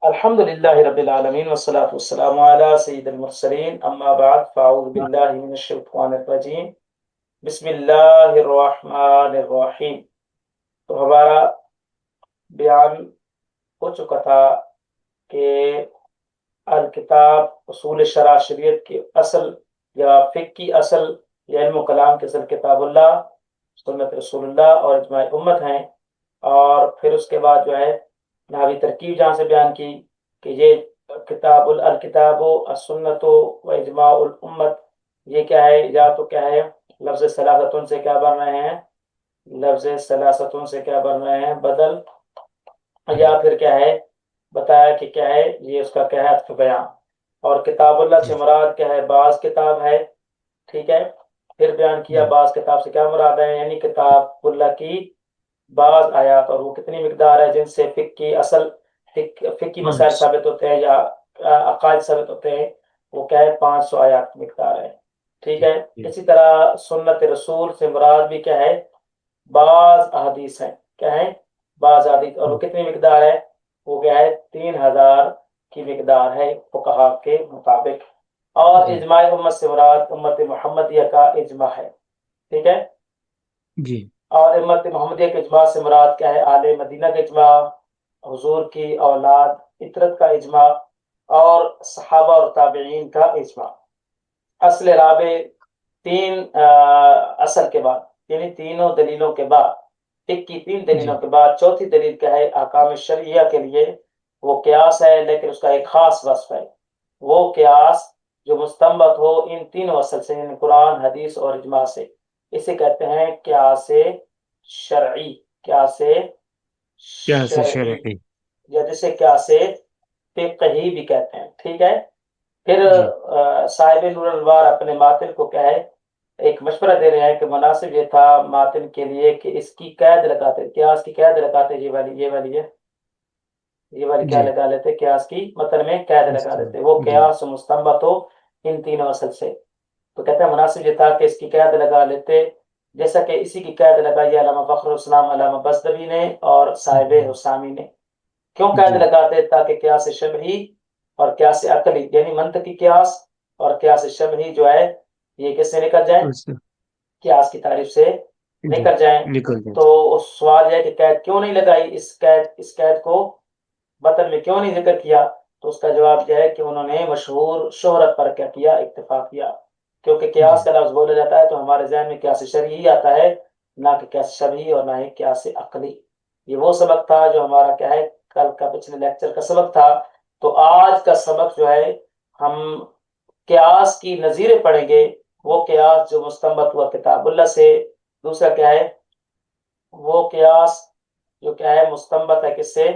الحمد لله رب العالمين والصلاة والسلام على سيد المرسلين أما بعد فأعوذ بالله من الشيطان الرجيم بسم الله الرحمن الرحیم۔ تو ہمارا بیان ہو چکا تھا کہ الکتاب اصول شرع شریعت کی اصل یا فقہ کی اصل یا علم و کلام کی اصل کتاب اللہ، سنت رسول اللہ اور اجماع امت ہیں۔ اور پھر اس کے بعد جو ہے نحوی ترکیب جہاں سے بیان کی کہ یہ کتاب الکتاب و السنت و اجماع الامت، یہ کیا ہے؟ یا تو کیا ہے لفظ ثلاثتن سے کیا بن رہے ہیں، لفظ ثلاثتن سے کیا بن رہے ہیں بدل، یا پھر کیا ہے بتایا کہ کیا ہے یہ اس کا کیا ہے عطف بیان۔ اور کتاب اللہ سے مراد کیا ہے؟ بعض کتاب ہے، ٹھیک ہے۔ پھر بیان کیا بعض کتاب سے کیا مراد ہے، یعنی کتاب اللہ کی بعض آیات، اور وہ کتنی مقدار ہے جن سے فقہ کی اصل فقہ کی مسائل ثابت ہوتے ہیں یا عقائد ثابت ہوتے ہیں، وہ کیا ہے 500 آیات کی مقدار ہے، ٹھیک ہے۔ اسی طرح سنت رسول سے مراد بھی کیا ہے؟ بعض احادیث ہیں، کیا ہے؟ بعض احادیث، اور وہ کتنی مقدار ہے؟ وہ کیا ہے 3000 کی مقدار ہے فقہا کے مطابق۔ اور اجماع امت سے مراد امت محمدیہ کا اجماع ہے، ٹھیک ہے جی اور امت محمدیہ کے اجماع سے مراد کیا ہے؟ آل مدینہ کا اجماع، حضور کی اولاد عطرت کا اجماع، اور صحابہ اور تابعین کا اجماع۔ اصل رابع 3 اصل کے بعد، یعنی تینوں دلیلوں کے بعد، فقہ کی 3 دلیلوں کے بعد چوتھی دلیل کیا ہے؟ احکام شرعیہ کے لیے وہ قیاس ہے، لیکن اس کا ایک خاص وصف ہے، وہ قیاس جو مستنبط ہو ان تینوں اصل سے، یعنی قرآن، حدیث اور اجماع سے، اسے کہتے ہیں قیاس شرعی، قیاس شرعی، یا جسے قیاس فقہی بھی کہتے ہیں، ٹھیک ہے۔ پھر صاحب نور الانوار اپنے ماتن کو کیا ہے ایک مشورہ دے رہے ہیں کہ مناسب یہ تھا ماتن کے لیے کہ اس کی قید لگاتے، قیاس کی قید لگاتے، یہ والی کیا لگا لیتے؟ قیاس کی متن میں قید لگا دیتے، وہ قیاس مستنبط ہو ان تینوں اصل سے۔ تو کہتے ہیں مناسب یہ تھا کہ اس کی قید لگا لیتے، جیسا کہ اسی کی قید لگائی علامہ فخر الاسلام علامہ بزدوی نے اور صاحب حسامی نے۔ کیوں قید لگاتے؟ تاکہ قیاس شبہی اور قیاس عقلی، یعنی منطقی قیاس اور قیاس شبہی جو ہے یہ کس سے نکل جائیں؟ قیاس کی تعریف سے نکل جائیں۔ تو سوال یہ ہے کہ قید کیوں نہیں لگائی؟ اس قید کو متن میں کیوں نہیں ذکر کیا؟ تو اس کا جواب یہ ہے کہ انہوں نے مشہور شہرت پر کیا کیا؟ اکتفا کیا، کیونکہ قیاس کا لفظ بولا جاتا ہے تو ہمارے ذہن میں قیاس شرعی آتا ہے، نہ کہ قیاس شبہی اور نہ ہی قیاس عقلی۔ یہ وہ سبق تھا جو ہمارا کیا ہے کل کا پچھلے لیکچر کا سبق تھا۔ تو آج کا سبق جو ہے ہم قیاس کی نظیریں پڑھیں گے، وہ قیاس جو مستنبط ہوا کتاب اللہ سے۔ دوسرا کیا ہے؟ وہ قیاس جو کیا ہے مستنبط ہے کس سے؟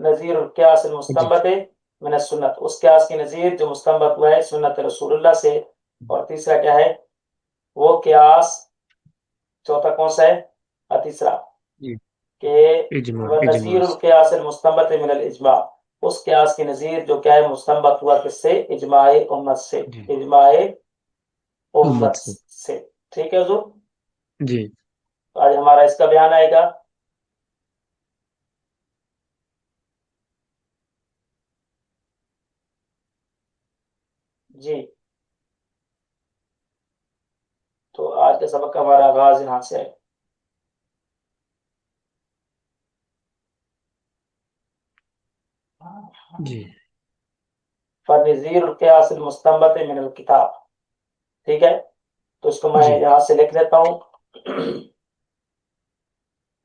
نظیر القیاس المستنبط من السنت، اس قیاس کی نظیر جو مستنبط ہوا ہے سنت رسول اللہ سے۔ اور تیسرا کیا ہے؟ وہ قیاس، چوتھا کون سا ہے؟ تیسرا کہ نظیر القیاس المستنبط من الاجماع، اس قیاس کی نظیر جو کیا ہے مستنبط ہوا کس سے؟ اجماع امت سے، اجماع امت سے، ٹھیک ہے حضور جی۔ آج ہمارا اس کا بیان آئے گا۔ جی تو آج کا سبق کا ہمارا آغاز یہاں سے ہے۔ جی فنظیر القیاس المستنبط من الکتاب، ٹھیک ہے۔ تو اس کو میں یہاں سے لکھ لیتا ہوں۔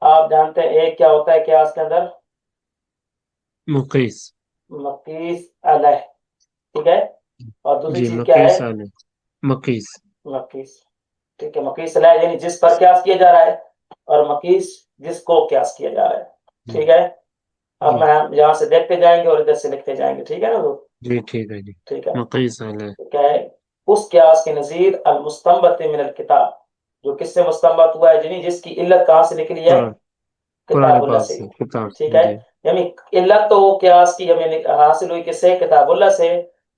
آپ جانتے ہیں ایک کیا ہوتا ہے قیاس کے اندر؟ مقیس علیہ، ٹھیک ہے۔ اور دوسری چیز کیا ہے؟ مقیس، ٹھیک ہے۔ مقیس علیہ یعنی جس پر قیاس کیا جا رہا ہے، اور مقیس جس کو قیاس کیا جا رہا ہے، ٹھیک ہے۔ اب میں یہاں سے دیکھتے جائیں گے اور ادھر سے لکھتے جائیں گے، ٹھیک ہے نا لوگ؟ جی ٹھیک ہے۔ جی ٹھیک ہے۔ مقیس علیہ کیا ہے؟ اس قیاس کی نظیر المستنبط من الکتاب، جو کس سے مستنبط ہوا ہے، یعنی جس کی علت کہاں سے نکلی ہے؟ کتاب اللہ سے، ٹھیک ہے۔ یعنی علت تو وہ قیاس کی ہمیں حاصل ہوئی کس سے؟ کتاب اللہ سے،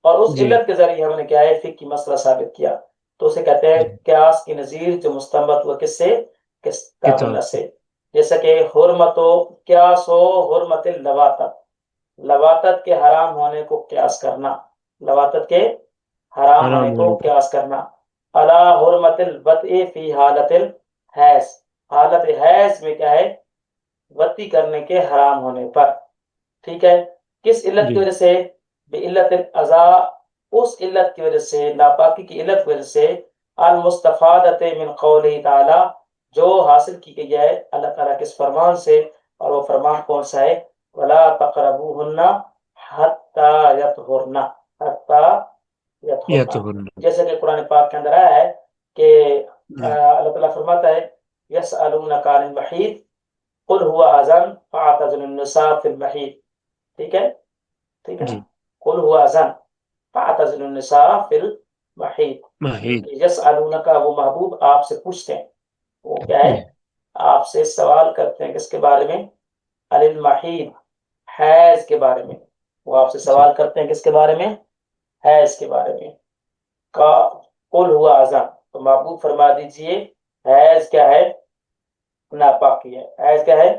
اور اس علت کے ذریعے ہم نے کیا ہے فقہ کی مسئلہ ثابت کیا، تو اسے کہتے ہیں قیاس کی نظیر جو مستنبط ہوا کس سے؟ کتاب اللہ سے۔ جیسا کہ حرمت و قیاس و حرمت اللواطت، لواتت کے حرام ہونے کو قیاس کرنا، لواتت کے حرام ہونے حرام کو ہونے قیاس کرنا، علی حرمت الوطء فی حالت الحیض، حالت حیض میں کیا ہے، وطی کرنے کے حرام ہونے پر، ٹھیک ہے، کس علت کی جی وجہ سے، بعلت الاذى، اس علت کی وجہ سے، ناپاکی کی علت کی وجہ سے، المستفادۃ من قوله تعالی، جو حاصل کی گئی ہے اللہ تعالیٰ کے اس فرمان سے، اور وہ فرمان کون سا ہے، ولا تقربوهن حتى يطهرن، حتى یا تو يطهرن، ہونا جیسے کہ قرآن پاک کے اندر آیا ہے کہ جی اللہ تعالیٰ فرماتا ہے یسألونک عن المحیط قل هو اذن فاعتزلوا النساء في المحیط، ٹھیک ہے، ٹھیک ہے نا، جی قل هو اذن فاعتزلوا النساء في المحیط، محید یسألونک، وہ محبوب آپ سے پوچھتے ہیں، وہ کیا ہے، جی آپ سے سوال کرتے ہیں کس کے بارے میں، عن المحیط، حیض کے بارے میں، وہ آپ سے جی سوال کرتے ہیں کس کے بارے میں، حیض کے بارے میں، کا قل ہوا اذان، تو محبوب فرما دیجئے حیض کیا ہے، ناپاکی ہے، حیض کیا ہے،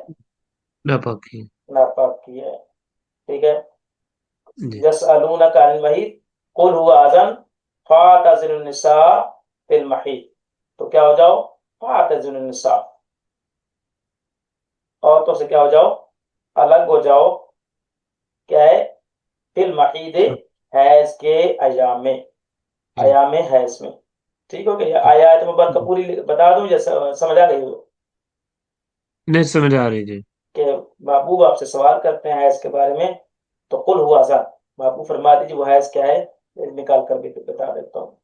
ناپاکی ناپاکی ہے، ٹھیک ہے، جی یسألونک عن المحیط قل ہوا اذان فاعتزلوا النساء فی المحیط، تو کیا ہو جاؤ، فاعتزلوا النساء، عورتوں سے کیا ہو جاؤ، الگ ہو جاؤ، کیا ہے، فی المحیط، حیض کے ایام میں، جی ایام حیض میں، ٹھیک ہو گیا، آیات مبارکہ جی پوری بتا دوں یا سمجھ آ گئی ہو، نہیں سمجھ آ رہی جی کہ محبوب آپ سے سوال کرتے ہیں حیض کے بارے میں، تو قل ہوا اذان، محبوب فرما دیجیے وہ حیض کیا ہے، نکال کر بھی بتا دیتا ہوں،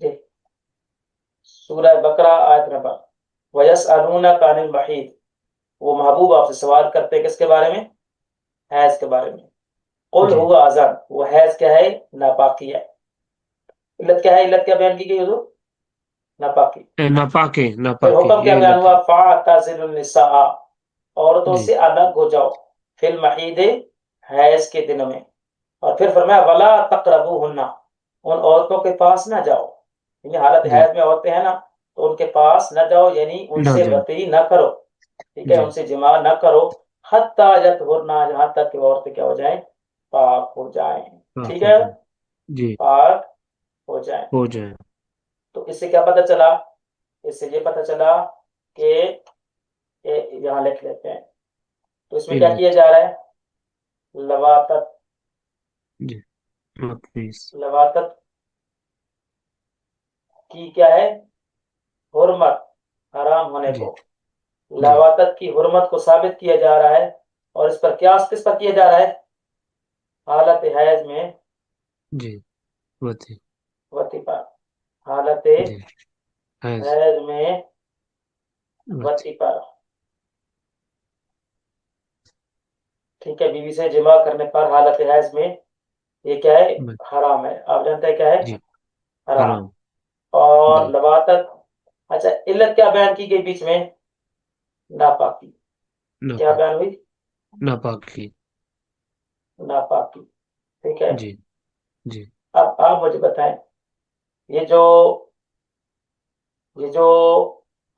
جی، سورہ بقرہ آیت نمبر، وَيَسْأَلُونَكَ عَنِ الْمَحِيضِ، وہ محبوب آپ سے سوال کرتے ہیں کس کے بارے میں، حیض کے بارے میں، قل جی ہوا اذان، وہ حیض کیا ہے، ناپاکی ہے، علت کیا ہے، علت کیا بیان کی گئی حضور، ناپاکی، ناپاکی پھر ناپاکی حکم کیا یہ بیان علت ہوا، ہے فَاعْتَزِلُوا النِّسَاءَ، عورتوں جی سے الگ ہو جاؤ، فی المحیض، حیض کے دنوں میں، اور پھر فرمایا ولا تقربوہن، ان عورتوں کے پاس نہ جاؤ، یعنی حالت جی حیض میں عورتیں ہیں نا، تو ان کے پاس نہ جاؤ، یعنی ان نہ سے جاؤ وطئی نہ کرو، ٹھیک ہے، جی ان سے جماع نہ کرو، حتی یطہرن، جہاں تک کہ وہ عورتیں کیا ہو جائیں، پاک ہو جائیں، پاک ٹھیک ہو ہے، جائے جی پاک ہو جائیں، ہو جائے تو اس سے کیا پتہ چلا، اس سے یہ پتہ چلا کہ یہاں لکھ لیتے ہیں، تو اس میں کیا کیا علت جا رہا ہے، لواتت، جی مقیس لواتت کی کیا ہے، حرمت، حرام ہونے جی کو، جی لواتت کی حرمت کو ثابت کیا جا رہا ہے، اور اس پر قیاس کس پر کیا جا رہا ہے، حالت حیض میں جی وتی وطی پر، حالت جی حیض حیض میں وتی وطی پر، ٹھیک ہے، بیوی سے جماع کرنے پر حالت حیض میں یہ کیا ہے، حرام ہے، آپ جانتے ہیں کیا ہے، جی حرام، حرام اور جی لواتت، اچھا علت کیا بیان کی گئی بیچ میں، ناپاکی، کیا ناپاک بیان ہوئی، ناپاکی ناپاکی، ٹھیک ہے، جی جی اب آپ مجھے بتائیں، یہ جو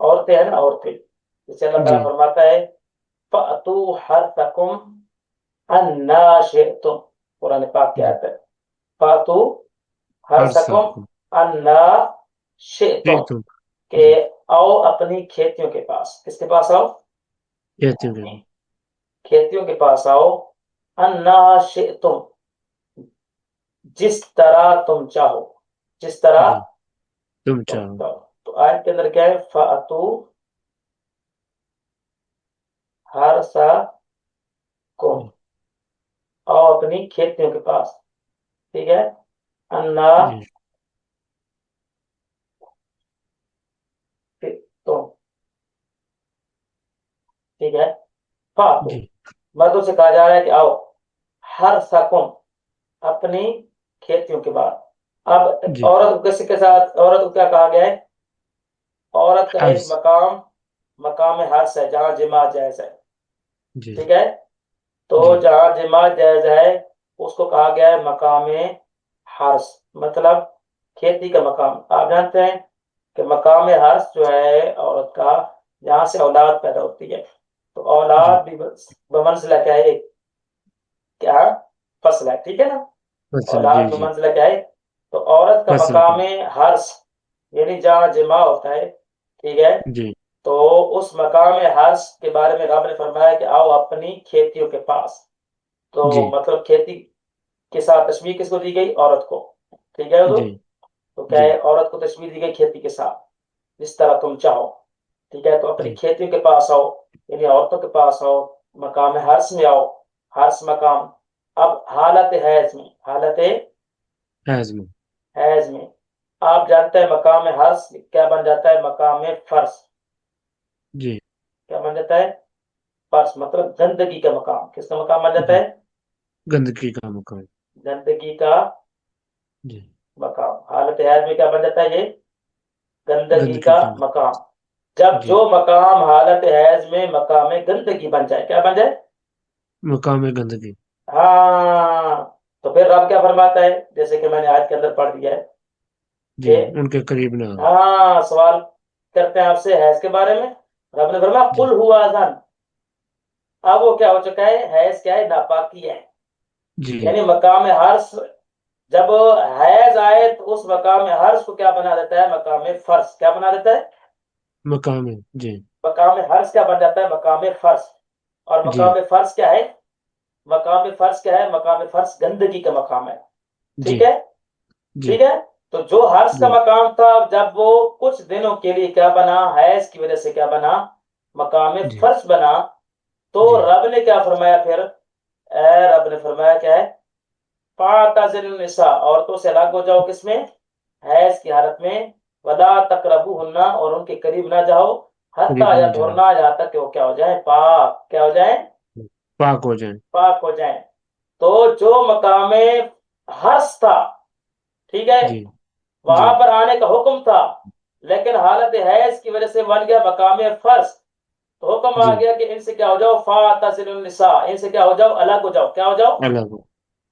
عورتیں ہیں نا، عورتیں، جسے اللہ جی تعالیٰ فرماتا ہے فَأْتُوا حَرْثَكُمْ أَنَّا شِئْتُمْ، قرآن پاک کی جی آیت ہے، فَأْتُوا ہر حَرْثَكُمْ ساکم أَنَّا شِئْتُمْ، ایک تم کہ جی آؤ اپنی کھیتیوں کے پاس، کس کے پاس آؤ، کہتے ہیں کھیتیوں کے پاس آؤ، أَنَّا شِئْتُمْ، جس طرح تم چاہو، جس طرح جی تم تم چاہو چاہو، تو آیت کے اندر کیا ہے، فَأْتُوا حَرْثَكُمْ، جی آؤ اپنی کھیتیوں کے پاس، ٹھیک ہے، انا جی تم، ٹھیک ہے، فاتو، جی مردوں سے کہا جا رہا ہے کہ آؤ، ہر سکم، اپنی کھیتیوں کے بعد، اب جی عورت کو کسی کے ساتھ، عورت کو کیا کہا گیا ہے، عورت کا ایک حرص مقام، مقام حرث ہے، جہاں جماع جائز ہے، جی ٹھیک ہے، تو جی جہاں جماع جائز ہے اس کو کہا گیا ہے مقام حرث، مطلب کھیتی کا مقام، آپ جانتے ہیں کہ مقام حرث جو ہے عورت کا جہاں سے اولاد پیدا ہوتی ہے، تو اولاد بھی بمنزلہ کیا ہے، کیا فصل ہے، ٹھیک ہے نا، فصل، اولاد جی جی، بمنزلہ کیا ہے، تو عورت کا فصل مقام کا، حرث یعنی جہاں جماع ہوتا ہے، ٹھیک ہے، جی تو اس مقام حرث کے بارے میں رب نے فرمایا کہ آؤ اپنی کھیتیوں کے پاس، تو جی مطلب کھیتی کے ساتھ تشبیہ کس کو دی گئی؟ عورت کو، ٹھیک ہے حضور؟ جی تو کیا جی ہے، عورت کو تشبیہ دی گئی کھیتی کے ساتھ، جس طرح تم چاہو، ٹھیک ہے، تو اپنی جی کھیتیوں کے پاس آؤ، یعنی عورتوں کے پاس آؤ، مقام حرث میں آؤ، حرث مقام، اب حالت حیض میں، حالت حیض میں، حیض میں آپ جانتے ہیں مقام حرث کیا بن جاتا ہے؟ مقام فرض، جی کیا بن جاتا ہے؟ فرض، مطلب گندگی کا مقام، کس کا مقام بن جاتا جی ہے؟ گندگی کا مقام، گندگی کا جی مقام، حالت حیض میں کیا بن جاتا ہے؟ یہ گندگی گندگی کا کا، مقام، جب جی جو مقام حالت حیض میں مقام گندگی بن جائے، کیا بن جائے؟ مقام گندگی، ہاں، تو پھر رب کیا فرماتا ہے، جیسے کہ میں نے آیت کے اندر پڑھ دیا ہے جی کہ ان کے قریب نہ ہو، ہاں، سوال کرتے ہیں آپ سے حیض کے بارے میں، رب نے فرمایا جی قل ہوا اذان، اب وہ کیا ہو چکا ہے؟ حیض کیا ہے؟ ناپاکی ہے، جی یعنی مقام حرث جب حیض آئے تو اس مقام حرث کو کیا بنا دیتا ہے؟ مقام فرض، کیا بنا دیتا ہے؟ مقام، جی مقام حرث کیا بن جاتا ہے؟ مقام فرض، اور جی مقام فرض کیا ہے؟ مقام فرض کیا ہے؟ مقام فرض گندگی کا مقام ہے، جی ٹھیک ہے، جی ٹھیک ہے، تو جو حرث کا جی مقام تھا جب وہ کچھ دنوں کے لیے کیا بنا؟ حیض کی وجہ سے کیا بنا؟ مقام جی فرض بنا، تو جی رب نے کیا فرمایا پھر؟ رب نے فرمایا کیا ہے؟ فاعتزلوا النساء، عورتوں سے الگ ہو جاؤ، کس میں؟ حیض کی حالت میں، ولا تقربوهن، اور ان کے قریب نہ جاؤ، حتی قریب نہ جائیں، یطہرن، یہاں تک کہ وہ کیا ہو جائیں؟ پاک، کیا ہو جائیں؟ پاک ہو جائیں، پاک ہو جائیں، تو جو مقام حرث تھا، ٹھیک ہے، جی جی وہاں پر آنے کا حکم تھا، لیکن حالت حیض کی وجہ سے بن گیا مقام فرض، تو حکم آ جی گیا کہ ان سے کیا ہو جاؤ؟ فاعتزلوا النساء، ان سے کیا ہو جاؤ؟ الگ ہو جاؤ، کیا ہو جاؤ؟ الگ ہو،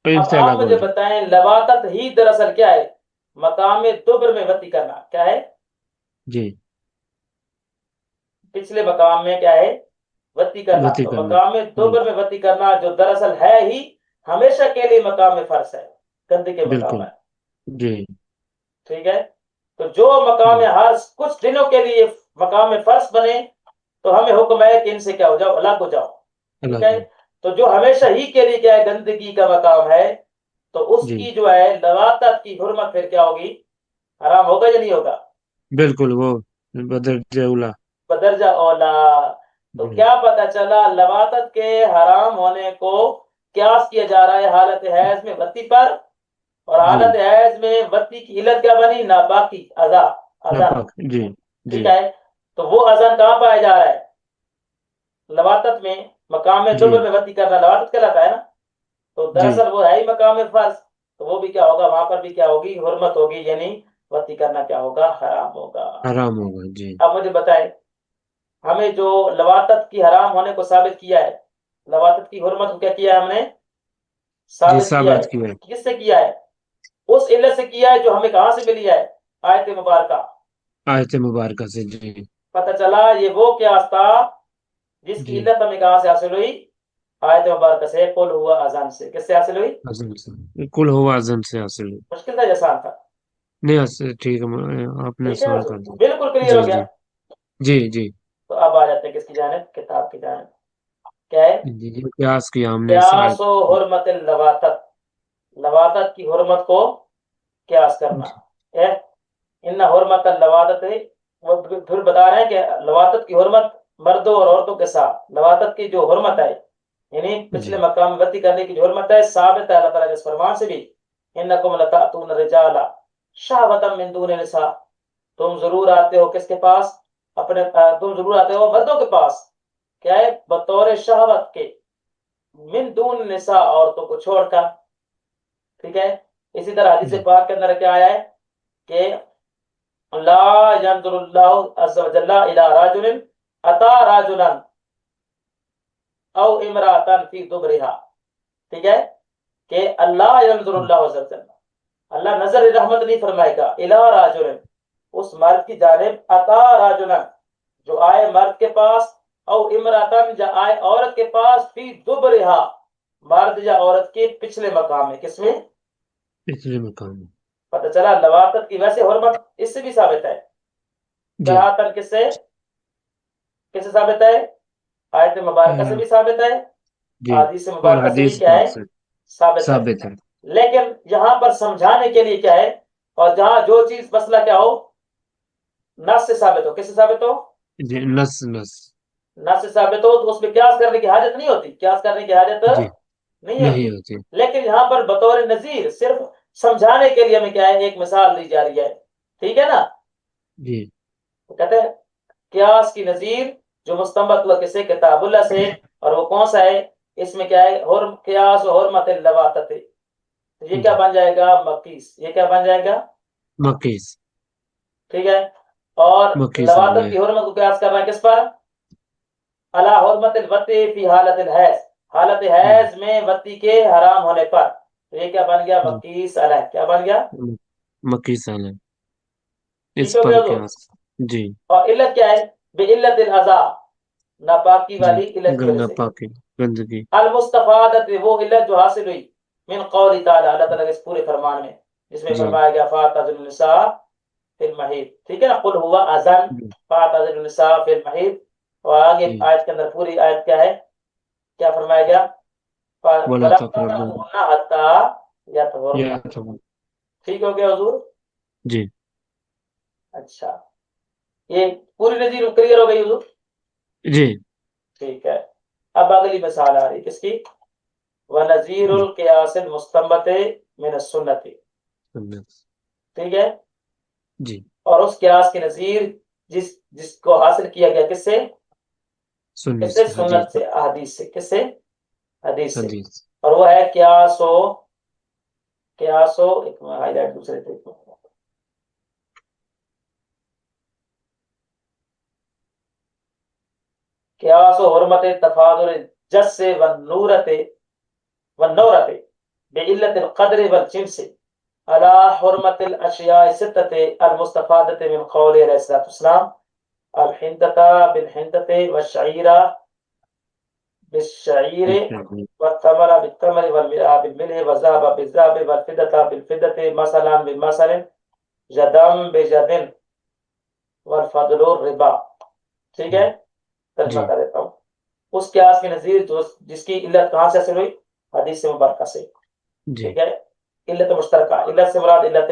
ان اب سے آپ الگ ہو مجھے جائیں، بتائیں، لواطت ہی دراصل کیا ہے؟ مقام دبر میں وتی کرنا، کیا ہے؟ جی پچھلے مقام میں کیا ہے؟ وتی کرنا، وتی تو کرنا، مقام جی دبر میں وتی کرنا جو دراصل ہے ہی ہمیشہ کے لیے مقام فرض ہے، گندے کے مقام بالکل، ہے، جی ٹھیک ہے، تو جو مقام جی ہر کچھ دنوں کے لیے مقام فرض بنے تو ہمیں حکم ہے کہ ان سے کیا ہو جاؤ؟ الگ ہو جاؤ، ٹھیک الگ ہے، ہو، تو جو ہمیشہ ہی کے لیے کیا ہے؟ گندگی کا مقام ہے، تو اس جی کی جو ہے لواطت کی حرمت پھر کیا ہوگی؟ حرام ہوگا یا نہیں ہوگا؟ بالکل، وہ بدرجہ اولا، بدرجہ اولا، تو جی کیا پتا چلا لواطت کے حرام ہونے کو قیاس کیا جا رہا ہے حالت حیض میں وتی پر، اور جی حالت حیض میں وتی کی علت کیا بنی؟ ناپاکی، اذان، ناپاک، جی جی ٹھیک ہے، تو وہ اذان کہاں پایا جا رہا ہے؟ لواطت میں، مقام جی دبر میں وتی کرنا لواطت کہلاتا ہے نا، تو جی دراصل وہ ہے ہی مقام فرض، تو وہ بھی کیا ہوگا؟ وہاں پر بھی کیا ہوگی؟ حرمت ہوگی، یعنی وتی کرنا کیا ہوگا؟ حرام ہوگا۔ حرام ہوگا، جی اب مجھے بتائیں، ہمیں جو لواطت کی حرام ہونے کو ثابت کیا ہے، لواطت کی حرمت کو کیا کیا ہے ہم نے؟ جی ثابت کیا ثابت ہے، کیا ہے، کس سے کیا ہے؟ اس علت سے کیا ہے جو ہمیں کہاں سے ملی ہے؟ آیت مبارکہ، آیت مبارکہ سے، جی پتہ چلا یہ وہ قیاس تھا جس کی جی علت ہمیں کہاں سے حاصل ہوئی؟ آیت مبارکہ سے، قل ہوا اذان سے، کس سے حاصل ہوئی؟ حاصل سے، کل ہوا اذن سے حاصل ہو، مشکل تھا یا آسان تھا؟ نہیں ٹھیک ہے، آپ نے ٹھیک ہے آسان حضور، کر دیا، بالکل کلیئر جی ہو گیا، جی جی جی تو اب آ جاتے ہیں کس کی جانب؟ کتاب کی جانب، کیا ہے؟ جی جی قیاس کیا ہم نے اس قیاس آیت، و حرمت اللواطت، لواطت کی حرمت کو قیاس کرنا ہے، ان حرمت اللواطت، وہ پھر بتا رہے ہیں کہ لواطت کی حرمت مردوں اور عورتوں کے ساتھ، لواطت کی جو حرمت ہے، یعنی پچھلے جی مقام میں وتی کرنے کی جو حرمت ہے، ثابت ہے اللہ تعالیٰ کے اس فرمان سے بھی، انکم لتاتون الرجال شہوة من دون النساء، تم ضرور آتے ہو کس کے پاس؟ تم ضرور آتے ہو مردوں کے پاس، کیا ہے؟ بطور شہوت کے، من دون النساء، عورتوں کو چھوڑ کر، ٹھیک ہے، اسی طرح حدیث جی پاک کے اندر کیا آیا ہے کہ لا ينظر الله عز وجل الى رجل اتى رجلا او امرأة في دبرها، ٹھیک ہے، کہ اللہ ينظر اللہ عز وجل، اللہ نظر رحمت نہیں فرمائے گا الى رجل، اس مرد کی جانب عطا راجلن جو آئے مرد کے پاس، او امراتن یا آئے عورت کے پاس، فی دبرہا مرد یا عورت کے پچھلے مقام میں، کس میں؟ پچھلے مقام میں. پتہ چلا لواطت کی ویسے حرمت اس سے بھی ثابت ہے. جی کراہتن کس سے ثابت ہے؟ آیت مبارکہ سے بھی ثابت ہے، جی حدیث اور مبارکہ سے بھی حدیث کیا ہے؟ پاک سے ثابت ہے. ثابت ہے. لیکن یہاں پر سمجھانے کے لیے کیا ہے، اور جہاں جو چیز مسئلہ کیا ہو، نص سے ثابت ہو. کس سے ثابت ہو؟ جی نس نص سے ثابت ہو تو اس میں قیاس کرنے کی حاجت نہیں ہوتی، قیاس کرنے کی حاجت جی نہیں ہوتی. نہیں ہوتی. لیکن یہاں پر بطور نظیر صرف سمجھانے کے لیے ہمیں کیا ہے، ایک مثال دی جا رہی ہے. ٹھیک ہے نا؟ جی تو کہتے ہیں قیاس کی نظیر جو مستنبط ہوا کسے؟ کتاب اللہ سے. اور وہ کون سا ہے؟ اس میں کیا ہے؟ قیاس و حرمت اللواطت. یہ کیا جی بن جائے گا؟ مقیس. یہ کیا بن جائے گا؟ مقیس. ٹھیک ہے. اور مقیس لواطت ہے. کی حرمت کو قیاس کر رہا ہے کس پر؟ علی حرمت الوطی فی حالت الحیض، حالت حیض میں وطی کے حرام ہونے پر. تو یہ کیا بن گیا؟ جی مقیس علیہ. کیا بن گیا؟ مقیس ہے اس ٹھیک ہو پر گیا حضور. قیاس. جی اور علت کیا ہے؟ بعلت الاذا، ناپاکی جی والی علت کی وجہ گندا سے. پاکی گندگی. المستفادت وہ علت جو حاصل ہوئی من قول تعالی، اللہ تعالیٰ کے اس پورے فرمان میں جس میں جی فرمایا گیا فاعتزلوا النساء فی المحیض. ٹھیک ہے نا؟ قل ہوا اذن جی فاعتزلوا النساء فی المحیض. اور آگے جی آیت کے اندر پوری آیت کیا ہے؟ کیا فرمایا گیا؟ ولا وَلَا تقربوا تَقْرَبُوهُنَّ حَتَّىٰ یا يَطْهُرْنَ. تو. ٹھیک ہو گیا حضور؟ جی اچھا، یہ پوری نظیر کلیئر ہو گئی حضور؟ جی ٹھیک ہے. اب اگلی مثال آ رہی کس کی؟ وَنَظِيرُ جی الْقِيَاسِ الْمُسْتَنبَطِ مِنَ السُّنَّةِ. ٹھیک ہے. جی اور اس قیاس کی نظیر جس کو حاصل کیا گیا کس سے؟ سننے کس سے؟ سے سنت سے، احادیث سے. کس سے؟ حدیث سے. حدیث. اور وہ ہے قیاس و ایک ہائی لائٹ دوسرے طریقے. قیاس و حرمت تفاضل الجس والنورت بعلت القدر والجنس على حرمت الاشیاء ستة المستفادة من قول علیہ الصلوۃ والسلام الحنطة بالحنطة والشعير بالشعير والتمر بالتمر والملح بالملح والذهب بالذهب والفضة بالفضة مثلا بالمثل جدم بجد والفضل الربا. ٹھیک ہے. ترجمہ جی کر دیتا ہوں. اس قیاس کی نظیر جس کی علت کہاں سے حاصل ہوئی؟ حدیث مبارکہ سے. جی ٹھیک ہے. علت مشترکہ، علت سے مراد علت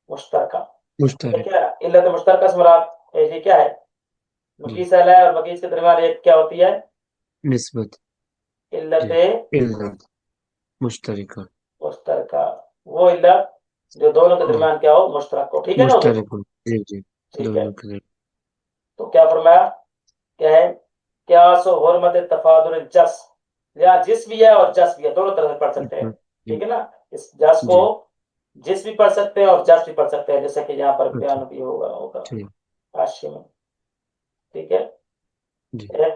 مشترکہ. مشترک. ٹھیک ہے. علت مشترکہ سے مراد یہ کیا ہے؟ جی مقیس علیہ اور مقیس کے درمیان ایک کیا ہوتی ہے؟ نسبت. علت جی علت مشترکہ. مشترکہ، وہ علت جو دونوں کے ہاں درمیان کیا ہو؟ مشترک ہو. ٹھیک ہے نا حضور؟ مشترک. جی جی ٹھیک ہے. دونوں کے لیے. تو کیا فرمایا؟ کیا ہے؟ قیاس و حرمت تفاضل الجس، یا جس بھی ہے اور جس بھی ہے، دونوں طرح سے پڑھ سکتے ہیں. جی ٹھیک ہے نا؟ اس جس کو جی جس بھی پڑھ سکتے ہیں اور جس بھی پڑھ سکتے ہیں، جیسا کہ یہاں پر اچھا بیان بھی ہوگا ٹھیک. حاشیے میں. ٹھیک ہے. جی اے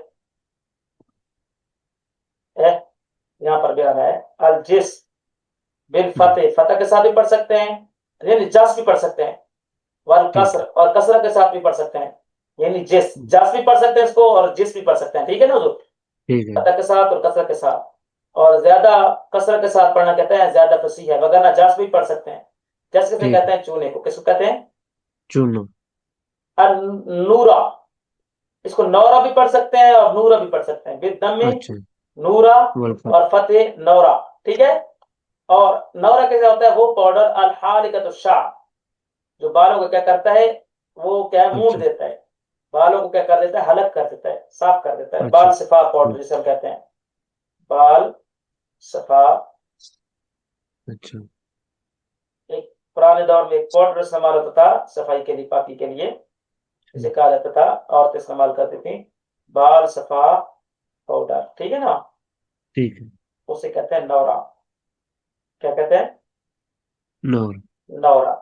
اے یہاں پر بیان ہے الجس جی بالفتح، فتح کے ساتھ بھی پڑھ سکتے ہیں، یعنی جس بھی پڑھ سکتے ہیں. ٹھیک والکسر، ہے. اور کسرہ کے ساتھ بھی پڑھ سکتے ہیں، یعنی جس بھی پڑھ سکتے ہیں اس کو، اور جس بھی پڑھ سکتے ہیں. ٹھیک ہے نا حضور؟ ٹھیک ہے. فتح کے ساتھ اور کسرہ کے ساتھ. اور زیادہ کسرہ کے ساتھ پڑھنا کہتے ہیں زیادہ فصیح ہے، وگرنہ جس بھی پڑھ سکتے ہیں. جس کسے ٹھیک کہتے ہے. ہیں؟ چونے کو. کس کو کہتے ہیں؟ چونو. نورا. اس کو نورا بھی پڑھ سکتے ہیں اور نورا بھی پڑھ سکتے ہیں. بالدم میں اچھا نورا ولفت. اور فتح نورا. ٹھیک ہے. اور نورا کیسے ہوتا ہے؟ وہ پاؤڈر الحالقۃ الشعر جو بالوں کو کیا کرتا ہے؟ وہ کیا ہے؟ اچھا موڑ دیتا ہے. بالوں کو کیا کر دیتا ہے؟ حلق کر دیتا ہے، صاف کر دیتا ہے. اچھا بال صفا پاؤڈر جسے ہم کہتے ہیں، بال صفا. اچھا ایک پرانے دور میں ایک پاؤڈر استعمال ہوتا تھا صفائی کے لیے، پاکی کے لیے، جسے کہا جاتا تھا، عورتیں استعمال کرتی تھیں بال صفا پاؤڈر. ٹھیک ہے نا؟ ٹھیک ہے. اسے کہتے ہیں نورا. کیا کہتے ہیں؟ نور. نورا.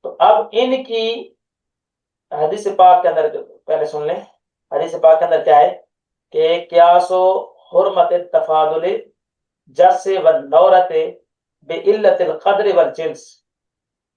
تو اب ان کی حدیث پاک کے اندر پہلے سن لیں. حدیث پاک کے اندر کیا ہے کہ قیاس و حرمت تفاضل جس والنورت بعلت القدر والجنس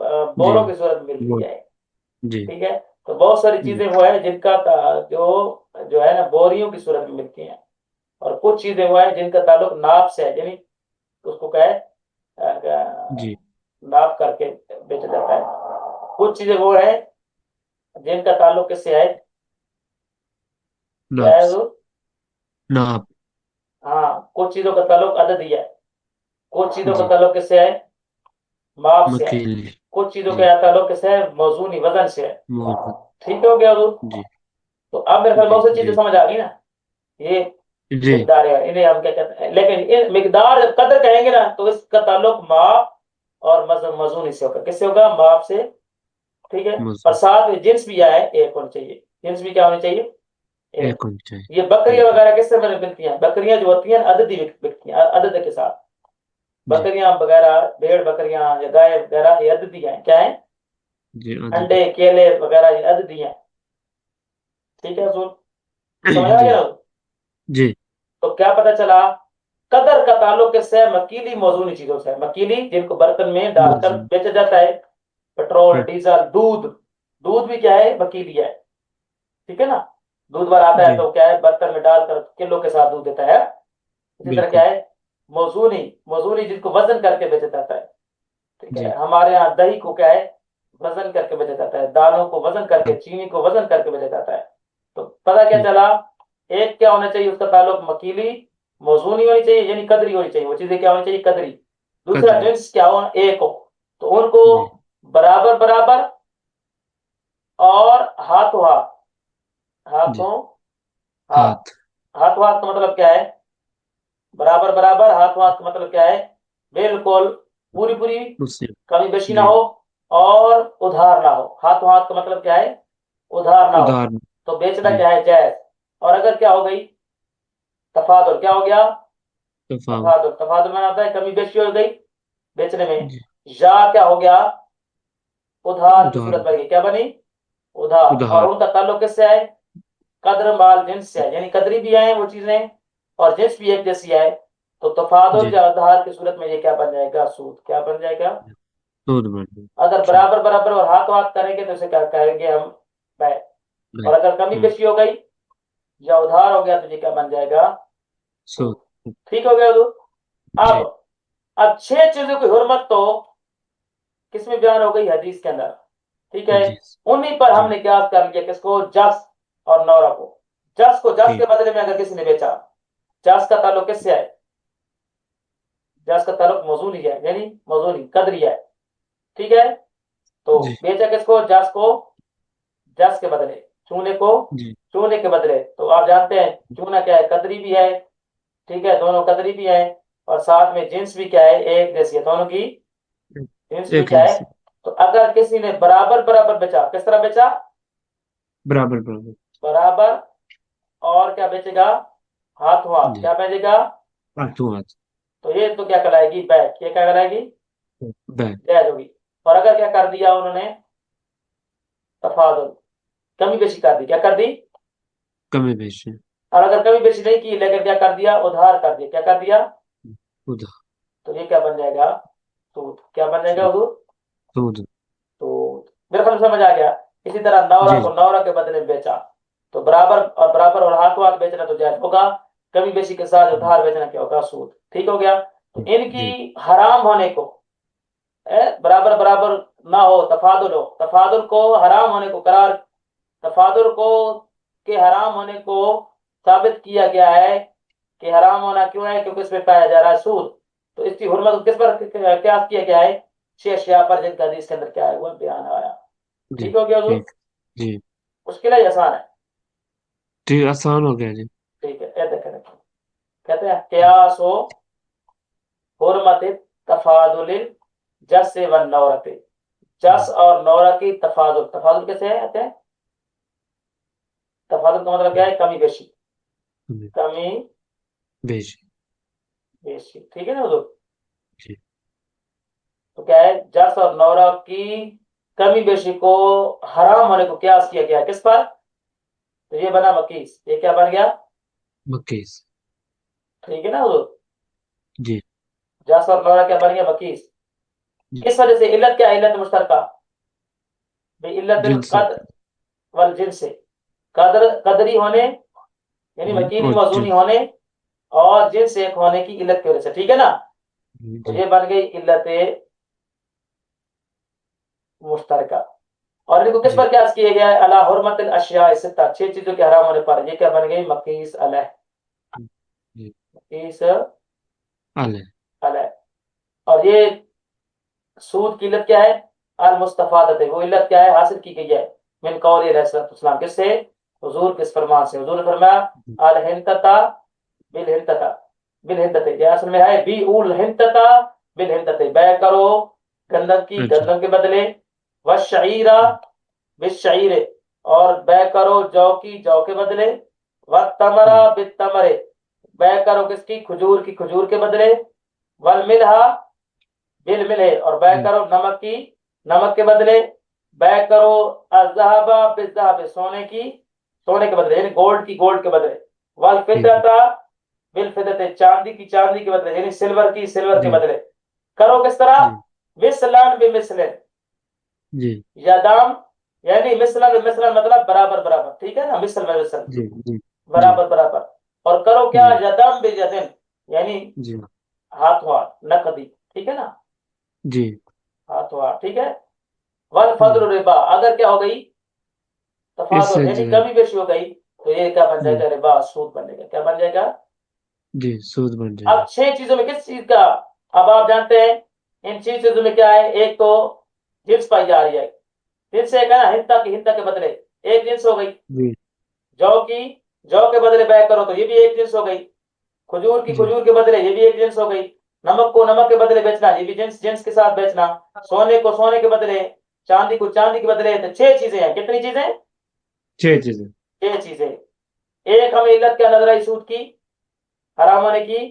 جی بوروں کی صورت میں ملتی بول ہے. جی ٹھیک ہے. تو بہت ساری جی چیزیں وہ ہے جن کا جو جو ہے نا بوریوں کی صورت میں ملتی ہیں. اور کچھ چیزیں وہ ہیں جن کا تعلق ناپ سے ہے, یعنی اس کو کیا ہے جی ناپ کر کے بیچا جاتا ہے. کچھ چیزیں وہ ہیں جن کا تعلق کس سے ہے, کیا ہے ناپس وہ, ناپ ہاں کچھ چیزوں کا تعلق عددی ہے, کچھ چیزوں کا جی تعلق کس سے ہے, ماپ سے ہے. مکیل کچھ چیزوں جی کا تعلق کس سے ہے, موزونی وزن سے ہے. موجود ٹھیک ہو گیا حضور. جی تو اب میرے خیال جی بہت سی چیزیں جی سمجھ آ گئی نا. یہ جی مقدار ہے, انہیں ہم کیا کہتے ہیں, لیکن یہ مقدار جب قدر کہیں گے نا تو اس کا تعلق ماپ اور مزون سے ہوگا. کس سے ہوگا, ماپ سے. ٹھیک ہے. اور موجود ساتھ میں جنس بھی آئے ایک ہونی چاہیے. جنس بھی کیا ہونی چاہیے, ایک. ایک ہونی چاہیے. یہ بکریاں بالکل وغیرہ کس سے ملتی ہیں, بکریاں جو ہوتی ہیں عددی بکتی ہیں, عدد کے ساتھ. جی بکریاں وغیرہ, بھیڑ بکریاں یا گائے وغیرہ یہ عددی ہیں. کیا ہیں, جی عدد انڈے کیلے وغیرہ یہ عددی ہیں. ٹھیک ہے حضور, سمجھ آ جی گیا حضور؟ جی تو کیا پتہ چلا, قدر کا تعلق کس سے ہے, مکیلی موزونی چیزوں سے ہے. مکیلی جن کو برتن میں ڈال کر موجود بیچا جاتا ہے, پیٹرول ڈیزل دودھ. دودھ بھی کیا ہے, مکیلی ہے. ٹھیک ہے نا. دودھ والا آتا ہے جی تو کیا ہے, برتن میں ڈال کر کلو کے ساتھ دودھ دیتا ہے. اسی طرح بالکل کیا ہے, موزونی. موزونی جن کو وزن کر کے بیچا جاتا ہے. ٹھیک ہے. جی ہمارے یہاں دہی کو کیا ہے, وزن کر کے بیچا جاتا ہے. دالوں کو وزن کر کے, چینی کو وزن کر کے بیچا جاتا ہے. تو پتا کیا ٹھیک چلا, ایک کیا ہونا چاہیے اس کا تعلق مکیلی موزونی ہونی چاہیے, یعنی قدری ہونی چاہیے. وہ چیزیں کیا ہونی چاہیے, قدری. دوسرا قدر جنس کیا ہو, ایک ہو. تو ان کو جی برابر برابر اور ہاتھوں ہاتھ. جی ہاتھوں ہاتھ. ہاتھ ہاتھوں ہاتھ کا مطلب کیا ہے, برابر برابر. ہاتھوں ہاتھ کا مطلب کیا ہے, بالکل پوری پوری, اس سے کمی بیشی نہ جی ہو اور ادھار نہ ہو. ہاتھوں ہاتھ کا مطلب کیا ہے, ادھار نہ ہو. ادھار تو بیچنا جی کیا ہے, جائز. اور اگر کیا ہو گئی, تفاضل. کیا ہو گیا, تفاوت تفاضل. تفاضل میں آتا ہے کمی بیشی ہو گئی بیچنے میں. جی یا کیا ہو گیا, ادھار کی ادھار صورت بن گئی. کیا بنی, ادھار. اور ادھار ان کا تعلق کس سے ہے, قدر مال جنس سے ہے. یعنی قدری بھی آئے وہ چیزیں اور جنس بھی ایک جیسی آئے. تو تفاضل جی یا ادھار کی صورت میں یہ کیا بن جائے گا, سود. کیا بن جائے گا, دودھ بڑھ اگر ٹھیک برابر برابر اور ہاتھ ہاتھ کریں گے تو اسے کیا کہیں گے ہم, بے. ہے اور اگر کمی بیشی ہو گئی یا ادھار ہو گیا تو یہ کیا بن جائے گا, سود سود. ٹھیک ہو گیا حضور. اب جی اب چھ چیزوں کی حرمت تو کس میں بیان ہو گئی, حدیث کے اندر. ٹھیک ہے. حدیث انہیں پر ہم جی نے قیاس کر لیا, کس کو, جس اور نورا کو. جس کو جس کے ٹھیک بدلے میں اگر کسی نے بیچا, جس کا تعلق کس سے ہے, جس کا تعلق موزونی ہے, یعنی موزونی قدری ہے. ٹھیک ہے. تو جی بیچا کس کو, جس کو جس کے بدلے, چونے کو جی چونے کے بدلے. تو آپ جانتے ہیں چونا کیا ہے, قدری بھی ہے. ٹھیک ہے, دونوں قدری بھی ہیں. اور ساتھ میں جنس بھی کیا ہے, ایک جیسی ہے دونوں کی. جنس بھی ایک کیا ہے. جیسے تو اگر کسی نے برابر برابر بیچا, کس طرح بیچا, برابر برابر برابر, اور کیا بیچے گا, ہاتھوں ہاتھ. جی کیا بیچے گا, ہاتھوں ہاتھ تو یہ تو کیا کہلائے گی, بیع. یہ کیا کہلائے گی, بیگ جائز ہوگی. اور اگر کیا کر دیا انہوں نے, تفاضل, کمی بیشی کر دی. کیا کر دی, کمی بیشی اور اگر کمی بیشی نہیں کی لیکن کیا کر دیا, ادھار کر دیا. کیا کر دیا, خدا تو یہ کیا بن جائے گا, سود. کیا بن جائے گا حضور, سود سود. میرے خیال میں سمجھ آ گیا. اسی طرح نورا جی کو جی نورا کے بدلے میں بیچا تو برابر اور برابر اور ہاتھوں ہاتھ بیچنا تو جائز ہوگا. کمی بیشی کے ساتھ ادھار بیچنا کیا ہوگا, سود. ٹھیک ہو گیا. تو ان جی کی حرام ہونے کو, برابر برابر نہ ہو, تفاضل ہو, تفاضل کو حرام ہونے کو قرار, تفاضل کو کے حرام ہونے کو ثابت کیا گیا ہے. کہ حرام ہونا کیوں ہے, کیونکہ اس میں پایا جا رہا ہے سود. تو اس کی حرمت کس پر قیاس کیا گیا ہے, چھ اشیاء پر جن کا حدیث کے اندر کیا ہے, وہ بیان آیا. جی ٹھیک ہو گیا حضور. ٹھیک جی مشکل ہے یا آسان ہے, ٹھیک آسان ہو گیا جی ٹھیک ہے. یہ دیکھیں کہتے ہیں قیاس و حرمت تفاضل جس و نورت. جس اور نورا کی تفاضل. تفاضل کیسے کہتے ہیں, تفاضل کا مطلب کیا ہے, کمی بیشی. کمی بیشی بیشی. ٹھیک ہے نا حضور. جی تو کیا ہے, جس اور نورا کی کمی بیشی کو حرام ہونے کو قیاس کیا گیا ہے. کس پر, تو یہ بنا مقیس. یہ کیا بن گیا, مکیس ٹھیک ہے نا حضور. جی جس اور نورا کیا بن گیا, مقیس. جی اس وجہ سے علت کیا ہے؟ علت مشترکہ بعلت جنس القدر والجنس سے، قدری ہونے یعنی مکینی اور موزونی جنس ہونے اور جنس ایک ہونے کی علت کی وجہ سے، ٹھیک ہے نا؟ تو جی یہ بن گئی علت مشترکہ۔ اور ان کو کس جی پر قیاس کیا گیا ہے؟ علی حرمت الاشیاء الستہ، 6 چیزوں کے حرام ہونے پر، یہ کیا بن گئی؟ مقیس علیہ، جی مقیس الے علیہ۔ اور یہ سود کی علت کیا ہے؟ المستفادت، وہ علت کیا ہے؟ حاصل کی گئی ہے من قول علیہ السلام، کس سے؟ حضور کس فرمان سے؟ حضور نے فرمایا الحنتتا بالحنتتا، بالحنتتے، یہ اصل میں ہے بی اول ہنتتا بالحنتتے، بے کرو گندم کی اچھا گندم کے بدلے، والشعیرہ بالشعیر، اور بے کرو جو کی جو کے بدلے، والتمرہ بالتمرے، بے کرو کس کی؟ کھجور کی کھجور کے بدلے، والملح بالملح، اور بے کرو نمک کی نمک کے بدلے، بے کرو الذهب بالذهب، سونے کی سونے کے بدلے یعنی گولڈ کی گولڈ کے بدلے، والفضة بالفضة، چاندی کی چاندی کے بدلے یعنی سلور کی سلور کے جی بدلے، کرو کس طرح؟ جی مثلاً بمثل، جی یا دام یعنی مثلاً بمثل مطلب برابر برابر، ٹھیک ہے نا؟ مثل میں مثل، جی جی جی برابر برابر، اور کرو کیا؟ جی یدم بیدن، یعنی جی ہاتھوں ہاتھ، نقدی، ٹھیک ہے نا؟ جی ہاتھوں ہاتھ، ٹھیک ہے۔ والفضل ربا، اگر کیا ہو گئی؟ اس تفاضل سے یعنی جو ہے کمی بیشی ہو گئی تو یہ کیا بن جائے جی گا؟ ربا، سود بنے گا، کیا بن جائے گا؟ جی سود بن جائے اب گا 6 چیزوں میں کس چیز کا؟ اب آپ جانتے ہیں ان 6 چیزوں میں کیا ہے؟ ایک تو جنس پائی جا رہی ہے، جنس ایک ہے نا، ہنتا کی ہنتا کے بدلے ایک جنس ہو گئی، جی جو کی جو کے بدلے بے کرو تو یہ بھی ایک جنس ہو گئی، کھجور کی جی کھجور کے بدلے یہ بھی ایک جنس ہو گئی، نمک کو نمک کے بدلے بیچنا یہ بھی جنس جنس کے ساتھ بیچنا، سونے کو سونے کے بدلے، چاندی کو چاندی کے بدلے، تو 6 چیزیں ہیں، کتنی چیزیں؟ 6 چیزیں 6 چیزیں۔ ایک ہمیں علت کیا نظر آئی سود کی حرام ہونے کی؟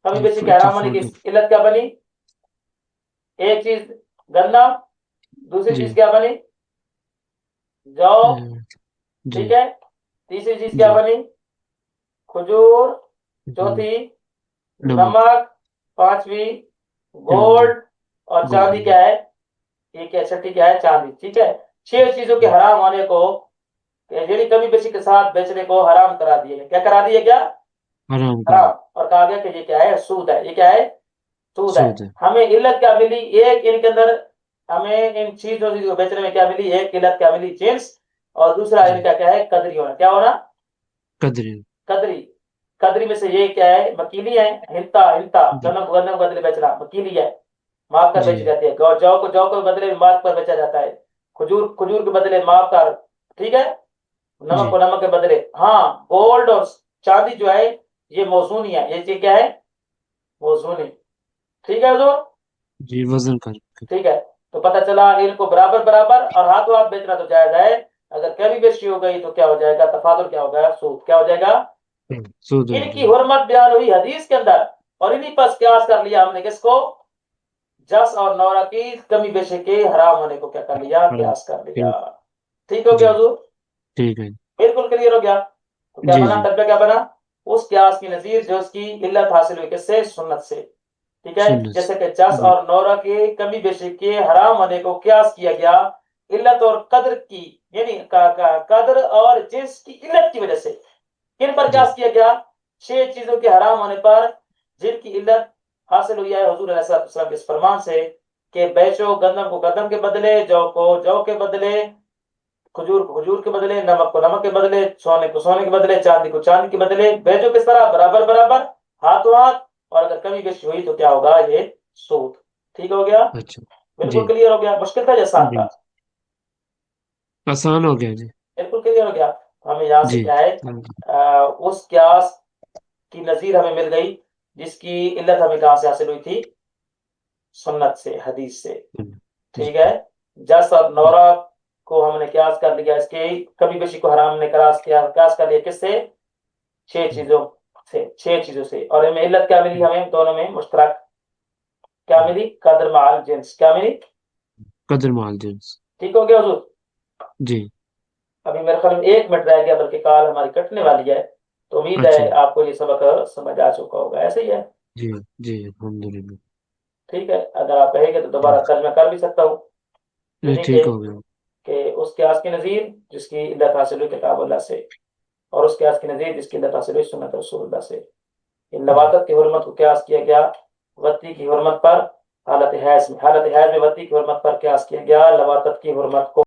کمی بیشی کے حرام ہونے کی تفاضل علت کیا بنی؟ ایک چیز گنا، دوسری جی چیز کیا بنی؟ جو، جی ٹھیک ہے، تیسری چیز کیا جی بنی؟ کھجور، جی چوتھی نمک نمک، پانچویں چاندی گولڈ، اور چاندی گولڈ کیا ہے؟ یہ کیا چھٹی کیا ہے؟ چاندی، ٹھیک ہے۔ 6 چیزوں کے جی حرام ہونے کو یعنی کمی بیشی کے ساتھ بیچنے کو حرام کرا دیے، کیا کرا دیے؟ کیا حرام کرے حرام، اور کہا گیا کہ یہ کیا ہے؟ سود ہے، یہ کیا ہے؟ سود ہے۔ سود ہے ہمیں علت کیا ملی؟ ایک ان کے اندر ہمیں ان چیزوں کو بیچنے میں کیا ملی؟ ایک علت کیا ملی؟ جنس، اور دوسرا جی ان کا کیا ہے؟ قدری ہونا، کیا ہونا؟ قدرے قدری، قدری میں سے یہ کیا ہے؟ مکیلی ہے، ہنتا ہنتا، جی گندم کو گندم کے بدلے بیچنا مکیلی ہے، ماپ کر جی بیچی جاتی ہے، جو کو بدلے میں ماپ پر بیچا جاتا ہے، کھجور کھجور کے بدلے ماپ کر، ٹھیک ہے، نمک جی کو نمک کے بدلے، ہاں گولڈ اور چاندی جو ہے یہ موزونی ہے، یہ چیز کیا ہے؟ موزونی، ٹھیک ہے حضور؟ جی وزن کر کے ٹھیک ہے، تو پتہ چلا ان کو برابر برابر اور ہاتھوں ہاتھ بیچنا تو جائز ہے، اگر کمی بیشی ہو گئی تو کیا ہو جائے گا؟ تفاضل کیا ہو گیا؟ سود، کیا ہو جائے گا؟ سود ہو ان کی جائے گا حرمت بیان ہوئی حدیث کے اندر، اور انہی پر قیاس کر لیا ہم نے، کس کو؟ جس اور نورا کی کمی بیشی کے حرام ہونے کو کیا کر لیا؟ حرام قیاس کر لیا، ٹھیک ٹھیک ہو جی گیا حضور؟ ٹھیک ہے بالکل کلیئر ہو گیا؟ تو کیا جی بنا؟ جی طبع کیا بنا؟ اس قیاس کی نظیر جو اس کی علت حاصل ہوئی، کس سے؟ سنت سے، ٹھیک ہے، سنت جیسے کہ جس جی اور نورا کے کمی بیشی کے حرام ہونے کو قیاس کیا گیا علت اور قدر کی، یعنی قدر اور جنس کی علت کی وجہ سے، کن پر جی قیاس کیا گیا؟ 6 چیزوں کے حرام ہونے پر جن کی علت حاصل ہوئی ہے حضور علیہ السلام کے اس فرمان سے کہ بیچو گندم کو گندم کے بدلے، جو کو جو کے بدلے، کھجور کو کھجور کے بدلے، نمک کو نمک کے بدلے، سونے کو سونے کے بدلے، چاندی کو چاندی کے بدلے، بیچو کس طرح؟ برابر برابر، ہاتھوں ہاتھ، اور اگر کمی بیشی ہوئی تو کیا ہوگا؟ یہ سود، ٹھیک ہو گیا؟ اچھا جی بالکل کلیئر ہو گیا؟ مشکل تھا یا آسان جی تھا؟ آسان ہو گیا جی بالکل کلیئر ہو گیا۔ ہمیں یہاں سے جی کیا ہے؟ اس قیاس کی نظیر ہمیں مل گئی جس کی علت ہمیں کہاں سے حاصل ہوئی تھی؟ سنت سے، حدیث سے، ٹھیک ہے۔ جی جس اور نورا کو ہم نے قیاس کر لیا، اس کے کبھی بیشی کو حرام نے قیاس کر لیا، کس سے؟ 6 چیزوں سے، 6 چیزوں سے، اور ان میں علت کیا ملی ہمیں؟ دونوں میں مشترک کیا ملی؟ قدر مع الجنس، کیا ملی؟ قدر مال جنس ٹھیک ہو گیا حضور؟ جی ابھی میرے خیال میں 1 منٹ رہ گیا، بلکہ کال ہماری کٹنے والی ہے، تو امید اچھا ہے آپ کو یہ سبق سمجھ آ چکا ہوگا، ایسے ہی ہے؟ جی جی الحمد للہ ٹھیک ہے، اگر آپ کہیں گے تو دوبارہ ترجمہ کر بھی سکتا ہوں. جی یعنی ٹھیک ہو گیا. کہ اس قیاس کے نظیر جس کی علت حاصل ہوئی کتاب اللہ سے، اور اس قیاس کے نظیر جس کی علت حاصل ہوئی سنت رسول اللہ سے. لواطت کی حرمت کو قیاس کیا گیا وطی کی حرمت پر حالت حیض میں، حالت حیض میں وطی کی حرمت پر قیاس کیا گیا لواطت کی حرمت کو